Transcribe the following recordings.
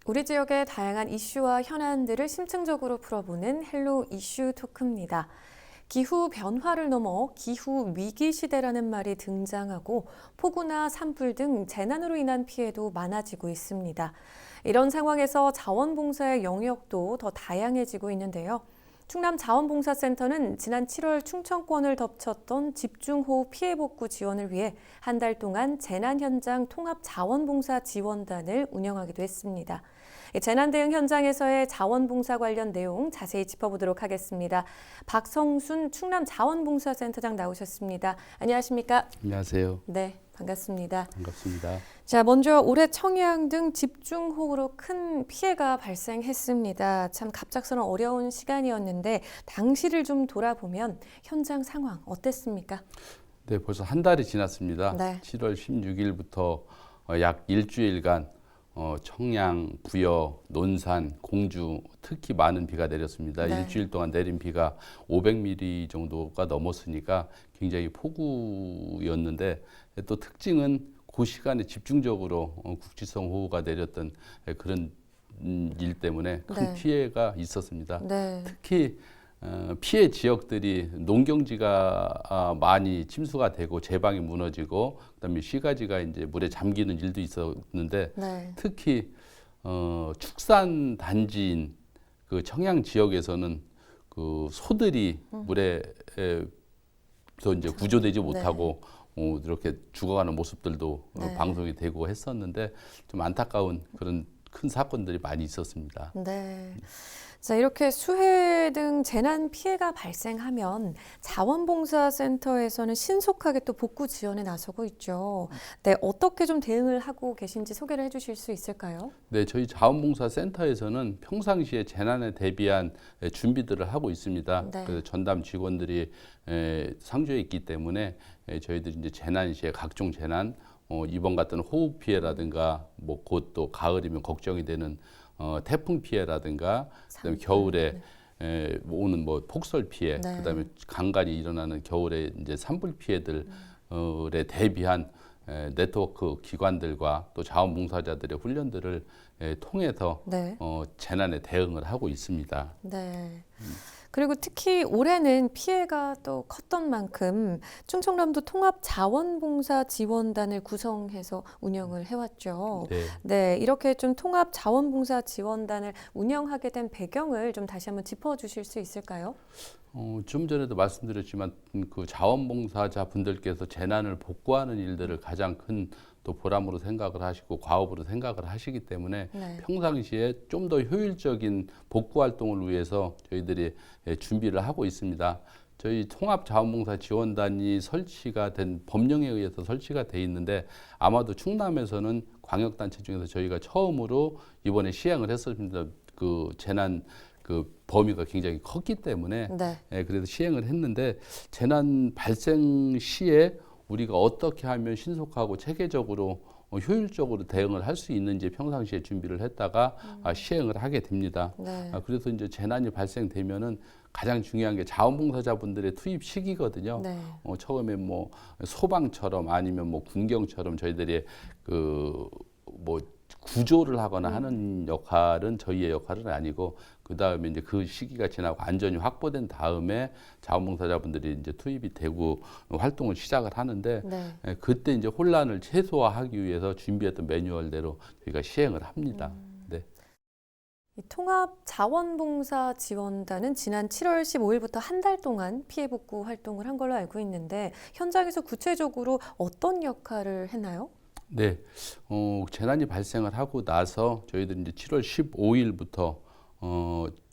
우리 지역의 다양한 이슈와 현안들을 심층적으로 풀어보는 헬로 이슈 토크입니다. 기후 변화를 넘어 기후 위기 시대라는 말이 등장하고 폭우나 산불 등 재난으로 인한 피해도 많아지고 있습니다. 이런 상황에서 자원봉사의 영역도 더 다양해지고 있는데요. 충남자원봉사센터는 지난 7월 충청권을 덮쳤던 집중호우 피해 복구 지원을 위해 한 달 동안 재난 현장 통합 자원봉사 지원단을 운영하기도 했습니다. 재난 대응 현장에서의 자원봉사 관련 내용 자세히 짚어보도록 하겠습니다. 박성순 충남자원봉사센터장 나오셨습니다. 안녕하십니까? 안녕하세요. 네, 반갑습니다. 반갑습니다. 자, 먼저 올해 청양 등 집중호우로 큰 피해가 발생했습니다. 참 갑작스러운 어려운 시간이었는데 당시를 좀 돌아보면 현장 상황 어땠습니까? 네, 벌써 한 달이 지났습니다. 네. 7월 16일부터 약 일주일간 청양, 부여, 논산, 공주 특히 많은 비가 내렸습니다. 네. 일주일 동안 내린 비가 500mm 정도가 넘었으니까 굉장히 폭우였는데 또 특징은 그 시간에 집중적으로 국지성 호우가 내렸던 그런 일 때문에 큰 네. 피해가 있었습니다. 네. 특히 피해 지역들이 농경지가 많이 침수가 되고 제방이 무너지고 그다음에 시가지가 이제 물에 잠기는 일도 있었는데 네. 특히 축산 단지인 그 청양 지역에서는 그 소들이 물에서 이제 구조되지 못하고 이렇게 죽어가는 모습들도 네. 방송이 되고 했었는데 좀 안타까운 그런 큰 사건들이 많이 있었습니다. 네. 자, 이렇게 수해 등 재난 피해가 발생하면 자원봉사센터에서는 신속하게 또 복구 지원에 나서고 있죠. 네, 어떻게 좀 대응을 하고 계신지 소개를 해주실 수 있을까요? 네, 저희 자원봉사센터에서는 평상시에 재난에 대비한 준비들을 하고 있습니다. 네. 그래서 전담 직원들이 상주에 있기 때문에 저희들이 이제 재난 시에 각종 재난, 이번 같은 호우 피해라든가 뭐 곧 또 가을이면 걱정이 되는 태풍 피해라든가 그다음에 겨울에 오는 뭐 폭설 피해, 네. 그다음에 간간히 일어나는 겨울에 이제 산불 피해들에 대비한 네트워크 기관들과 또 자원봉사자들의 훈련들을 통해서 네. 재난에 대응을 하고 있습니다. 네. 그리고 특히 올해는 피해가 또 컸던 만큼 충청남도 통합 자원봉사 지원단을 구성해서 운영을 해왔죠. 네. 네, 이렇게 좀 통합 자원봉사 지원단을 운영하게 된 배경을 좀 다시 한번 짚어주실 수 있을까요? 좀 전에도 말씀드렸지만 그 자원봉사자 분들께서 재난을 복구하는 일들을 가장 큰 또 보람으로 생각을 하시고 과업으로 생각을 하시기 때문에 네. 평상시에 좀 더 효율적인 복구 활동을 위해서 저희들이 준비를 하고 있습니다. 저희 통합자원봉사 지원단이 설치가 된 법령에 의해서 설치가 돼 있는데 아마도 충남에서는 광역단체 중에서 저희가 처음으로 이번에 시행을 했습니다. 그 재난 그 범위가 굉장히 컸기 때문에 네. 그래서 시행을 했는데 재난 발생 시에 우리가 어떻게 하면 신속하고 체계적으로 효율적으로 대응을 할 수 있는지 평상시에 준비를 했다가 시행을 하게 됩니다. 네. 그래서 이제 재난이 발생되면은 가장 중요한 게 자원봉사자분들의 투입 시기거든요. 네. 처음에 뭐 소방처럼 아니면 뭐 군경처럼 저희들이 그 뭐 구조를 하거나 하는 역할은 저희의 역할은 아니고 그 다음에 이제 그 시기가 지나고 안전이 확보된 다음에 자원봉사자분들이 이제 투입이 되고 활동을 시작을 하는데 네. 그때 이제 혼란을 최소화하기 위해서 준비했던 매뉴얼대로 저희가 시행을 합니다. 네. 이 통합 자원봉사 지원단은 지난 7월 15일부터 한 달 동안 피해 복구 활동을 한 걸로 알고 있는데 현장에서 구체적으로 어떤 역할을 했나요? 네, 재난이 발생을 하고 나서 저희들이 이제 7월 15일부터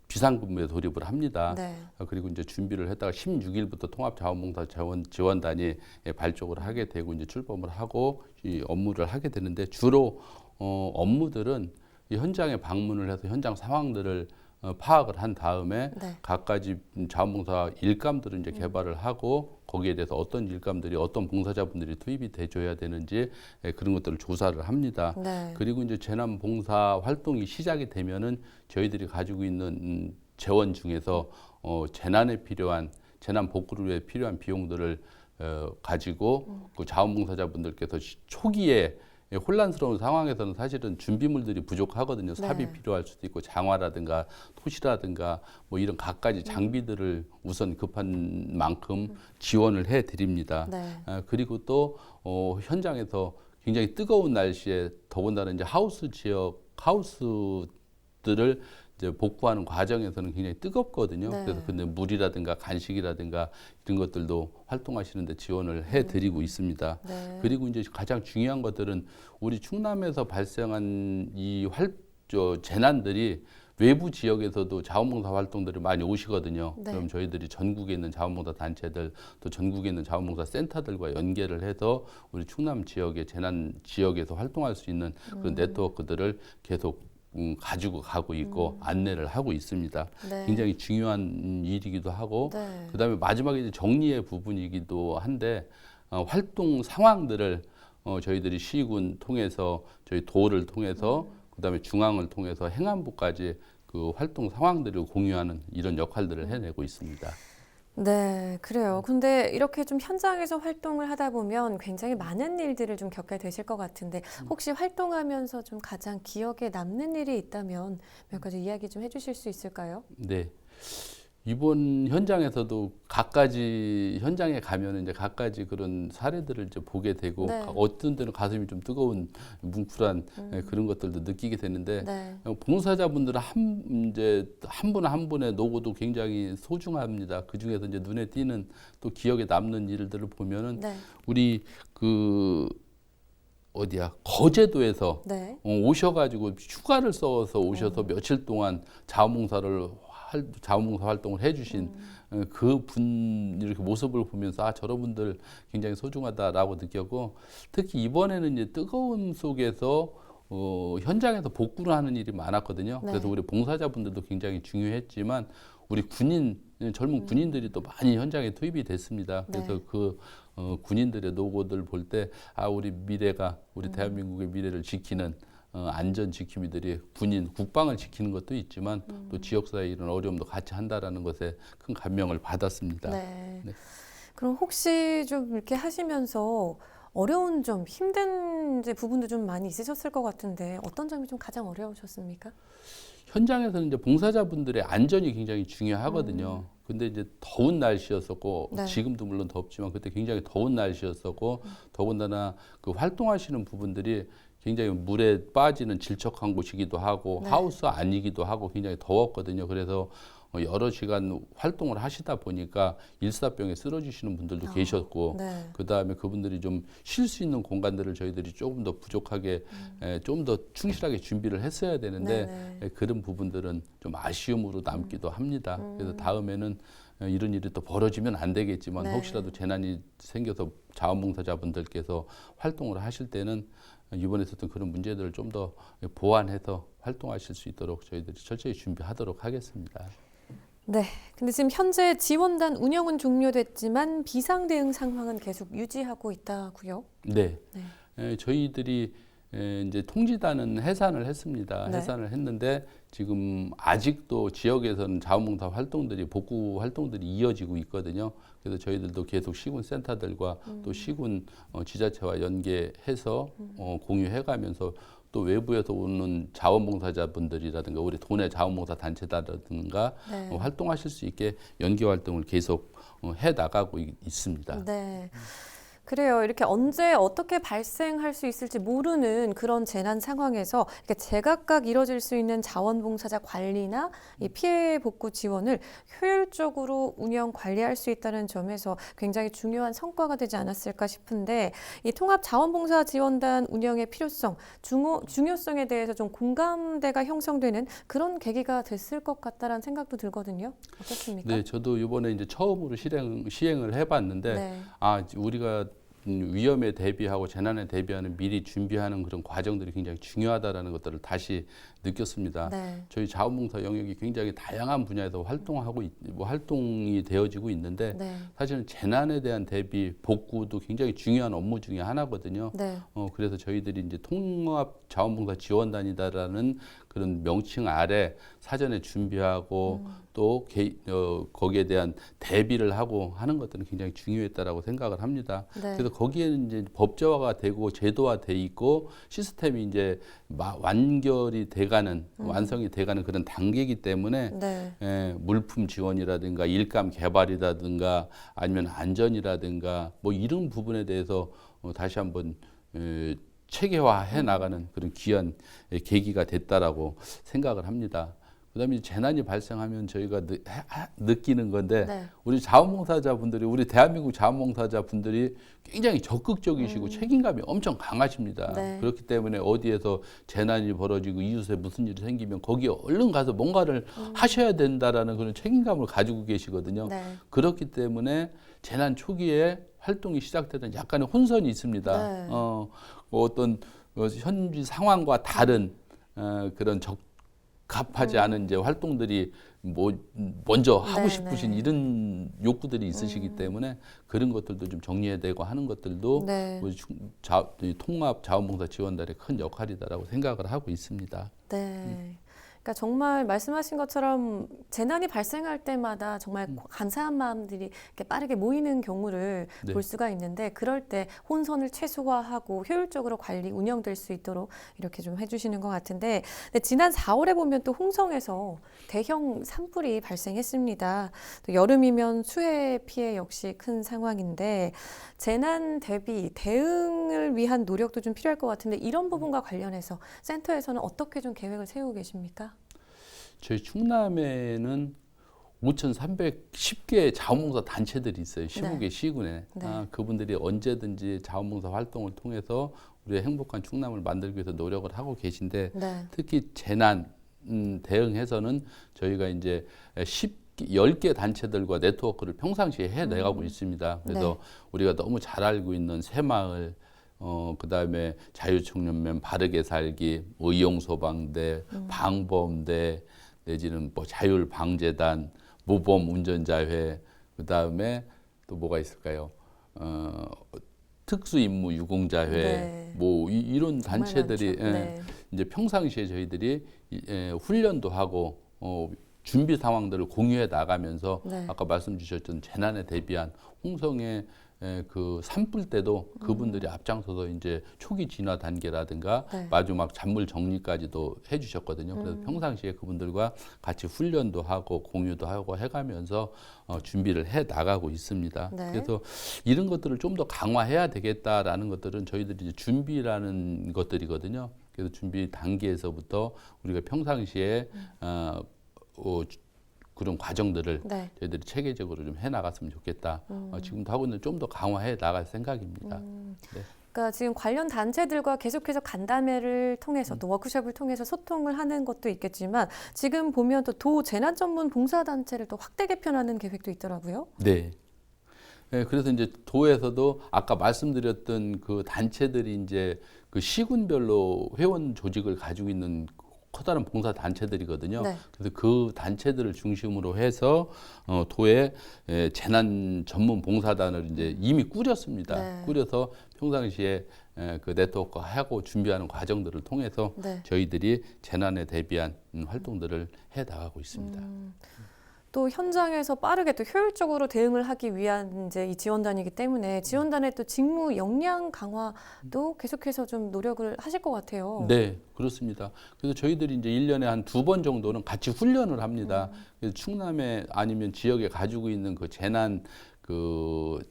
비상근무에 돌입을 합니다. 네. 그리고 이제 준비를 했다가 16일부터 통합자원봉사 지원단이 발족을 하게 되고 이제 출범을 하고 이 업무를 하게 되는데 주로 업무들은 이 현장에 방문을 해서 현장 상황들을 파악을 한 다음에 네. 각가지 자원봉사 일감들을 이제 개발을 하고 거기에 대해서 어떤 일감들이 어떤 봉사자분들이 투입이 돼줘야 되는지 그런 것들을 조사를 합니다. 네. 그리고 이제 재난 봉사 활동이 시작이 되면은 저희들이 가지고 있는 재원 중에서 재난에 필요한 재난 복구를 위해 필요한 비용들을 가지고 그 자원봉사자분들께서 초기에 혼란스러운 상황에서는 사실은 준비물들이 부족하거든요. 삽이 필요할 수도 있고 장화라든가 토시라든가 뭐 이런 갖가지 장비들을 우선 급한 만큼 지원을 해드립니다. 네. 그리고 또 현장에서 굉장히 뜨거운 날씨에 더군다나 이제 하우스들을 이제 복구하는 과정에서는 굉장히 뜨겁거든요. 네. 그래서 근데 물이라든가 간식이라든가 이런 것들도 활동하시는데 지원을 해드리고 있습니다. 네. 그리고 이제 가장 중요한 것들은 우리 충남에서 발생한 이 재난들이 외부 지역에서도 자원봉사 활동들을 많이 오시거든요. 네. 그럼 저희들이 전국에 있는 자원봉사 단체들 또 전국에 있는 자원봉사 센터들과 연계를 해서 우리 충남 지역의 재난 지역에서 활동할 수 있는 그런 네트워크들을 계속 가지고 가고 있고 안내를 하고 있습니다. 네. 굉장히 중요한 일이기도 하고 네. 그다음에 마지막에 이제 정리의 부분이기도 한데 활동 상황들을 저희들이 시군 통해서 저희 도를 통해서 그다음에 중앙을 통해서 행안부까지 그 활동 상황들을 공유하는 이런 역할들을 해내고 있습니다. 네, 그래요. 근데 이렇게 좀 현장에서 활동을 하다 보면 굉장히 많은 일들을 좀 겪게 되실 것 같은데 혹시 활동하면서 좀 가장 기억에 남는 일이 있다면 몇 가지 이야기 좀 해주실 수 있을까요? 네. 이번 현장에서도 각가지 현장에 가면 이제 각가지 그런 사례들을 이제 보게 되고 네. 어떤 때는 가슴이 좀 뜨거운 뭉클한 그런 것들도 느끼게 되는데 네. 봉사자분들은 한 분 한 분의 노고도 굉장히 소중합니다. 그 중에서 이제 눈에 띄는 또 기억에 남는 일들을 보면은 네. 우리 거제도에서 네. 오셔가지고 휴가를 써서 오셔서 며칠 동안 자원봉사 활동을 해주신 그 분 이렇게 모습을 보면서 저러분들 굉장히 소중하다라고 느꼈고 특히 이번에는 이제 뜨거운 속에서 현장에서 복구를 하는 일이 많았거든요. 네. 그래서 우리 봉사자분들도 굉장히 중요했지만 우리 젊은 군인들이 또 많이 현장에 투입이 됐습니다. 그래서 네. 그 군인들의 노고들 볼 때 우리 대한민국의 미래를 지키는 안전 지킴이들이 국방을 지키는 것도 있지만 또 지역사회의 이런 어려움도 같이 한다라는 것에 큰 감명을 받았습니다. 네. 네. 그럼 혹시 좀 이렇게 하시면서 어려운 점, 힘든 이제 부분도 좀 많이 있으셨을 것 같은데 어떤 점이 좀 가장 어려우셨습니까? 현장에서는 이제 봉사자분들의 안전이 굉장히 중요하거든요. 근데 이제 더운 날씨였었고 네. 지금도 물론 덥지만 그때 굉장히 더운 날씨였었고 더군다나 그 활동하시는 부분들이 굉장히 물에 빠지는 질척한 곳이기도 하고 네. 하우스 아니기도 하고 굉장히 더웠거든요. 그래서 여러 시간 활동을 하시다 보니까 일사병에 쓰러지시는 분들도 계셨고 네. 그다음에 그분들이 좀 쉴 수 있는 공간들을 저희들이 조금 더 부족하게 좀 더 충실하게 준비를 했어야 되는데 네. 그런 부분들은 좀 아쉬움으로 남기도 합니다. 그래서 다음에는 이런 일이 또 벌어지면 안 되겠지만 네. 혹시라도 재난이 생겨서 자원봉사자분들께서 활동을 하실 때는 이번에 있었던 그런 문제들을 좀 더 보완해서 활동하실 수 있도록 저희들이 철저히 준비하도록 하겠습니다. 네. 근데 지금 현재 지원단 운영은 종료됐지만 비상대응 상황은 계속 유지하고 있다고요? 네. 네. 저희들이 이제 통지단은 해산을 했습니다. 네. 해산을 했는데 지금 아직도 지역에서는 자원봉사 활동들이 복구 활동들이 이어지고 있거든요. 그래서 저희들도 계속 시군 센터들과 또 시군 지자체와 연계해서 공유해가면서 또 외부에서 오는 자원봉사자분들이라든가 우리 도내 자원봉사 단체라든가 네. 활동하실 수 있게 연계 활동을 계속 해 나가고 있습니다. 네. 그래요. 이렇게 언제 어떻게 발생할 수 있을지 모르는 그런 재난 상황에서 이렇게 제각각 이뤄질 수 있는 자원봉사자 관리나 이 피해 복구 지원을 효율적으로 운영 관리할 수 있다는 점에서 굉장히 중요한 성과가 되지 않았을까 싶은데 이 통합 자원봉사 지원단 운영의 필요성, 중요성에 대해서 좀 공감대가 형성되는 그런 계기가 됐을 것 같다라는 생각도 들거든요. 어떻습니까? 네, 저도 이번에 이제 처음으로 시행을 해봤는데 네. 우리가 위험에 대비하고 재난에 대비하는 미리 준비하는 그런 과정들이 굉장히 중요하다라는 것들을 다시 느꼈습니다. 네. 저희 자원봉사 영역이 굉장히 다양한 분야에서 활동이 되어지고 있는데 네. 사실은 재난에 대한 대비, 복구도 굉장히 중요한 업무 중에 하나거든요. 네. 그래서 저희들이 이제 통합 자원봉사 지원단이다라는 그런 명칭 아래 사전에 준비하고 또 거기에 대한 대비를 하고 하는 것들은 굉장히 중요했다라고 생각을 합니다. 네. 그래서 거기에는 이제 법제화가 되고 제도화돼 있고 시스템이 이제 완결이 돼가는 완성이 돼가는 그런 단계이기 때문에 네. 물품 지원이라든가 일감 개발이라든가 아니면 안전이라든가 뭐 이런 부분에 대해서 다시 한번 체계화해 나가는 그런 귀한 계기가 됐다라고 생각을 합니다. 그다음에 재난이 발생하면 저희가 느끼는 건데 네. 우리 자원봉사자분들이 우리 대한민국 자원봉사자분들이 굉장히 적극적이시고 책임감이 엄청 강하십니다. 네. 그렇기 때문에 어디에서 재난이 벌어지고 이웃에 무슨 일이 생기면 거기에 얼른 가서 뭔가를 하셔야 된다라는 그런 책임감을 가지고 계시거든요. 네. 그렇기 때문에 재난 초기에 활동이 시작되는 약간의 혼선이 있습니다. 네. 어떤 현지 상황과 다른 그런 적합하지 않은 이제 활동들이 먼저 하고 네, 싶으신 네. 이런 욕구들이 있으시기 때문에 그런 것들도 좀 정리해야 되고 하는 것들도 네. 우리 이 통합 자원봉사 지원단의 큰 역할이다라고 생각을 하고 있습니다. 네. 그러니까 정말 말씀하신 것처럼 재난이 발생할 때마다 정말 감사한 마음들이 이렇게 빠르게 모이는 경우를 네. 볼 수가 있는데 그럴 때 혼선을 최소화하고 효율적으로 관리 운영될 수 있도록 이렇게 좀 해주시는 것 같은데 근데 지난 4월에 보면 또 홍성에서 대형 산불이 발생했습니다. 또 여름이면 수해 피해 역시 큰 상황인데 재난 대비 대응을 위한 노력도 좀 필요할 것 같은데 이런 부분과 관련해서 센터에서는 어떻게 좀 계획을 세우고 계십니까? 저희 충남에는 5,310개 자원봉사 단체들이 있어요. 15개 시군에. 네. 그분들이 언제든지 자원봉사 활동을 통해서 우리의 행복한 충남을 만들기 위해서 노력을 하고 계신데 네. 특히 재난 대응해서는 저희가 이제 10개 단체들과 네트워크를 평상시에 해내가고 있습니다. 그래서 네. 우리가 너무 잘 알고 있는 새마을, 그다음에 자유청년면 바르게 살기, 의용소방대, 방범대, 내지는 뭐 자율방재단, 모범운전자회, 그다음에 또 뭐가 있을까요? 특수임무유공자회, 네. 뭐 이런 정말 단체들이 많죠. 네. 이제 평상시에 저희들이 훈련도 하고 준비 상황들을 공유해 나가면서 네. 아까 말씀 주셨던 재난에 대비한 홍성의 그 산불 때도 그분들이 앞장서서 이제 초기 진화 단계라든가 네. 마지막 잔물 정리까지도 해주셨거든요. 그래서 평상시에 그분들과 같이 훈련도 하고 공유도 하고 해가면서 준비를 해 나가고 있습니다. 네. 그래서 이런 것들을 좀 더 강화해야 되겠다라는 것들은 저희들이 이제 준비라는 것들이거든요. 그래서 준비 단계에서부터 우리가 평상시에 그런 과정들을 네. 저희들이 체계적으로 좀 해나갔으면 좋겠다. 지금도 하고 있는 좀 더 강화해 나갈 생각입니다. 네. 그러니까 지금 관련 단체들과 계속해서 간담회를 통해서 또 워크숍을 통해서 소통을 하는 것도 있겠지만 지금 보면 또 도 재난 전문 봉사 단체를 또 확대 개편하는 계획도 있더라고요. 네. 네, 그래서 이제 도에서도 아까 말씀드렸던 그 단체들이 이제 그 시군별로 회원 조직을 가지고 있는 커다란 봉사 단체들이거든요. 네. 그래서 그 단체들을 중심으로 해서 도에 재난 전문 봉사단을 이제 이미 꾸렸습니다. 네. 꾸려서 평상시에 그 네트워크 하고 준비하는 과정들을 통해서 네. 저희들이 재난에 대비한 활동들을 해 나가고 있습니다. 또 현장에서 빠르게 또 효율적으로 대응을 하기 위한 이제 이 지원단이기 때문에 지원단의 또 직무 역량 강화도 계속해서 좀 노력을 하실 것 같아요. 네, 그렇습니다. 그래서 저희들이 이제 1년에 한 2번 정도는 같이 훈련을 합니다. 그래서 충남에 아니면 지역에 가지고 있는 그 재난 그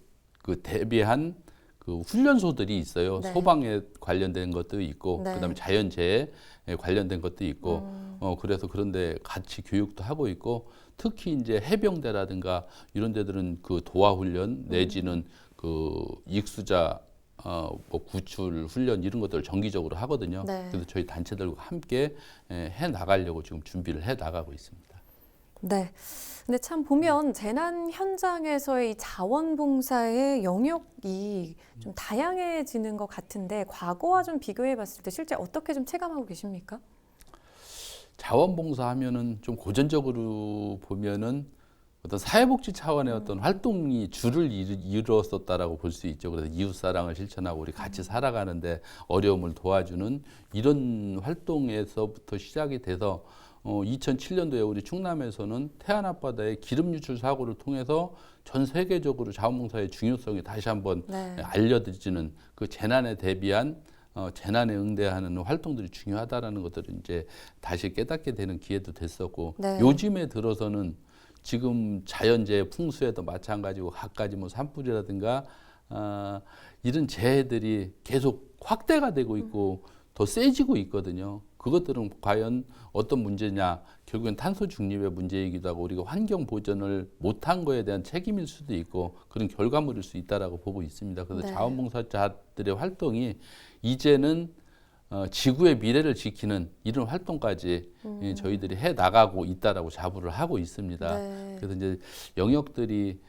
대비한 그 훈련소들이 있어요. 네. 소방에 관련된 것도 있고, 네. 그다음에 자연재해에 관련된 것도 있고, 그래서 그런데 같이 교육도 하고 있고, 특히 이제 해병대라든가 이런 데들은 그 도하 훈련 내지는 그 익수자 뭐 구출 훈련 이런 것들을 정기적으로 하거든요. 네. 그래서 저희 단체들과 함께 해 나가려고 지금 준비를 해 나가고 있습니다. 네. 근데 참 보면 재난 현장에서의 이 자원봉사의 영역이 좀 다양해지는 것 같은데 과거와 좀 비교해 봤을 때 실제 어떻게 좀 체감하고 계십니까? 자원봉사 하면은 좀 고전적으로 보면은 어떤 사회복지 차원의 어떤 활동이 줄을 이루었었다라고 볼 수 있죠. 그래서 이웃사랑을 실천하고 우리 같이 살아가는데 어려움을 도와주는 이런 활동에서부터 시작이 돼서 2007년도에 우리 충남에서는 태안 앞바다의 기름 유출 사고를 통해서 전 세계적으로 자원봉사의 중요성이 다시 한번 네. 알려지는 그 재난에 대비한 재난에 응대하는 활동들이 중요하다라는 것들을 이제 다시 깨닫게 되는 기회도 됐었고 네. 요즘에 들어서는 지금 자연재해 풍수에도 마찬가지고 갖가지 뭐 산불이라든가 이런 재해들이 계속 확대가 되고 있고 더 세지고 있거든요. 그것들은 과연 어떤 문제냐? 결국엔 탄소 중립의 문제이기도 하고 우리가 환경 보전을 못한 거에 대한 책임일 수도 있고 그런 결과물일 수 있다라고 보고 있습니다. 그래서 네. 자원봉사자들의 활동이 이제는 지구의 미래를 지키는 이런 활동까지 저희들이 해 나가고 있다라고 자부를 하고 있습니다. 네. 그래서 이제 영역들이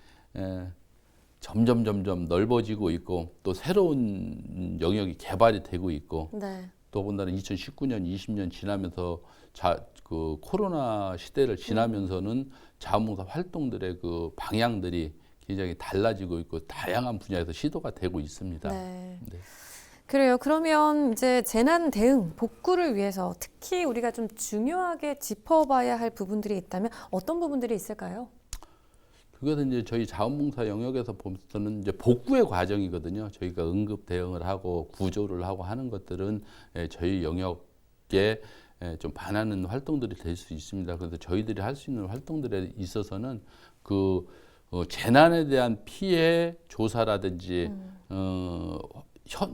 점점 넓어지고 있고 또 새로운 영역이 개발이 되고 있고 네. 더군다나 2019년, 20년 지나면서 그 코로나 시대를 지나면서는 자원봉사 활동들의 그 방향들이 굉장히 달라지고 있고 다양한 분야에서 시도가 되고 있습니다. 네. 네. 그래요. 그러면 이제 재난 대응, 복구를 위해서 특히 우리가 좀 중요하게 짚어봐야 할 부분들이 있다면 어떤 부분들이 있을까요? 그것은 이제 저희 자원봉사 영역에서 보면서는 이제 복구의 과정이거든요. 저희가 응급 대응을 하고 구조를 하고 하는 것들은 저희 영역에 좀 반하는 활동들이 될 수 있습니다. 그래서 저희들이 할 수 있는 활동들에 있어서는 그 재난에 대한 피해 조사라든지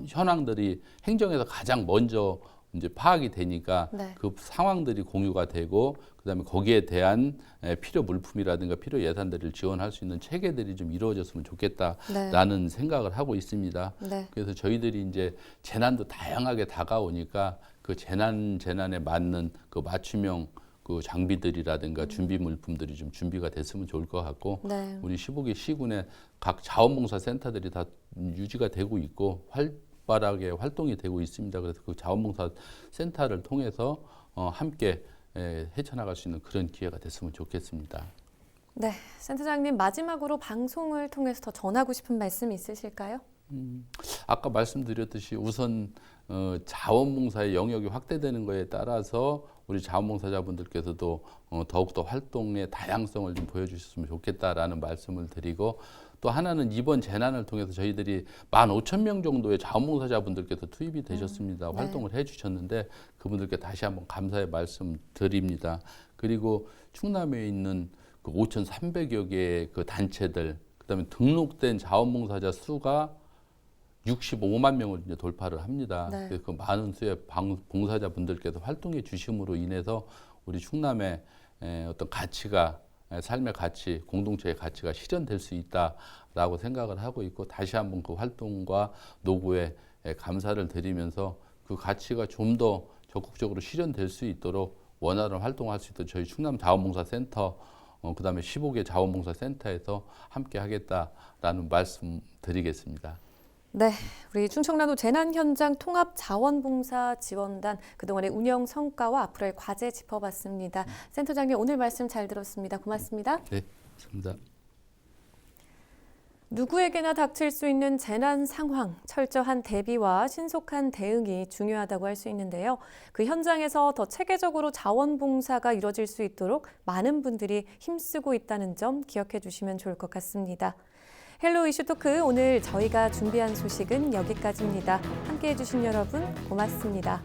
현황들이 행정에서 가장 먼저 이제 파악이 되니까 네. 그 상황들이 공유가 되고 그다음에 거기에 대한 필요 물품이라든가 필요 예산들을 지원할 수 있는 체계들이 좀 이루어졌으면 좋겠다라는 생각을 하고 있습니다. 네. 그래서 저희들이 이제 재난도 다양하게 다가오니까 그 재난에 맞는 그 맞춤형 그 장비들이라든가 준비 물품들이 좀 준비가 됐으면 좋을 것 같고 네. 우리 15개 시군의 각 자원봉사 센터들이 다 유지가 되고 있고 활발하게 활동이 되고 있습니다. 그래서 그 자원봉사 센터를 통해서 함께 헤쳐나갈 수 있는 그런 기회가 됐으면 좋겠습니다. 네. 센터장님 마지막으로 방송을 통해서 더 전하고 싶은 말씀 있으실까요? 아까 말씀드렸듯이 우선 자원봉사의 영역이 확대되는 것에 따라서 우리 자원봉사자분들께서도 더욱더 활동의 다양성을 좀 보여주셨으면 좋겠다라는 말씀을 드리고 또 하나는 이번 재난을 통해서 저희들이 15,000명 정도의 자원봉사자분들께서 투입이 되셨습니다. 네. 활동을 해주셨는데 그분들께 다시 한번 감사의 말씀 드립니다. 그리고 충남에 있는 그 5,300여 개의 그 단체들 그다음에 등록된 자원봉사자 수가 65만 명을 이제 돌파를 합니다. 네. 그래서 그 많은 수의 봉사자분들께서 활동해 주심으로 인해서 우리 충남의 어떤 가치가 삶의 가치, 공동체의 가치가 실현될 수 있다라고 생각을 하고 있고 다시 한번 그 활동과 노고에 감사를 드리면서 그 가치가 좀 더 적극적으로 실현될 수 있도록 원활한 활동을 할 수 있도록 저희 충남 자원봉사센터 그다음에 15개 자원봉사센터에서 함께 하겠다라는 말씀 드리겠습니다. 네, 우리 충청남도 재난현장 통합자원봉사 지원단 그동안의 운영 성과와 앞으로의 과제 짚어봤습니다. 센터장님 오늘 말씀 잘 들었습니다. 고맙습니다. 네, 감사합니다. 누구에게나 닥칠 수 있는 재난 상황, 철저한 대비와 신속한 대응이 중요하다고 할 수 있는데요. 그 현장에서 더 체계적으로 자원봉사가 이루어질 수 있도록 많은 분들이 힘쓰고 있다는 점 기억해 주시면 좋을 것 같습니다. 헬로 이슈 토크 오늘 저희가 준비한 소식은 여기까지입니다. 함께해 주신 여러분 고맙습니다.